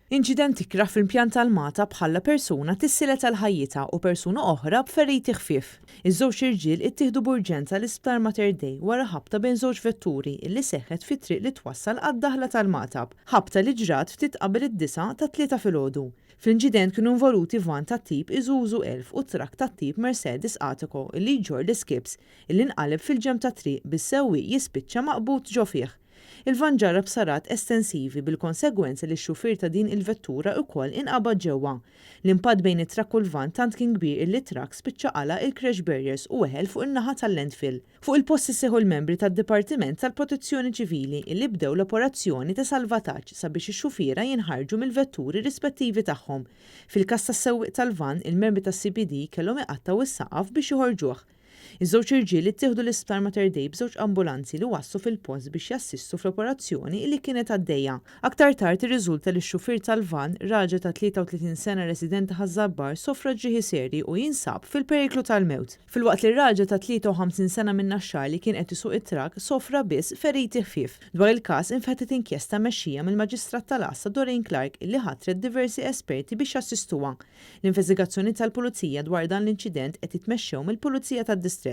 Inċident ikraħ fil-impjant tal-Malta bħalla persuna tissilet għal ħajjita u persuna oħra b'feriti ħfief. Iż-żewġ irġiel ittieħdu b'urġenza l-Isptar Mater Dei wara ħabta bejn żewġ vetturi illi seħħet fit-triq li twassal għad-daħla tal-Matab. Ħabta li ġrat ftit qabel id-9 ta' 3 filgħodu. Fl-inċident kienu involuti van tat-tip Isuzu 1000 u trak tat-tip Mercedes Attico illi jġor l-skips illi nqaleb fil-ġem ta' triq bis-sewwieq jispiċċa maqbut ġo fih. Il-van ġarrab sarat estensivi bil-konsegwenza li x-xufier ta' din il-vettura wkoll inqabad ġewwa. L-impatt bejn it-trakk u l-van tant kien kbir illi trakk spiċċa qala il-crash barriers u weħel fuq in-naħa tal-landfill. Fuq il-post isseħħu l-membri tad-Dipartiment tal-Protezzjoni Ċivili illi bdew l-operazzjoni ta' salvataġġ sabiex ix-xufiera jinħarġu mill-vetturi rispettivi tagħhom. Fil-każ tas-sewwieq tal-van, il-membri tas-CPD kellhom iqattaw is-saqaf biex joħorġuh. Iż-żewġ irġiel ittieħdu l-Isptar Mater Dei b'żewġ ambulanzi li wassu fil-post biex jassistu fl-operazzjoni li kienet għaddejja. Aktar tard irriżulta li x-xufier tal-van, raġel ta' 33 sena resident ta' Ħażabbar, sofra ġrieħi serji u jinsab fil-periklu tal-mewt. Filwaqt li raġel ta' 53 sena minn Naxxar li kien qed isuq it-trakk sofra biss feriti ħfief. Dwar il-każ infetħet inkjesta mexxija mill-Maġistrat tal-Assa Doreen Clark illi ħatret diversi esperti biex jassistuha. L-investigazzjoni tal-Pulizija dwar dan l-inċident qed titmexxew mill-Pulizija tad-Distrett.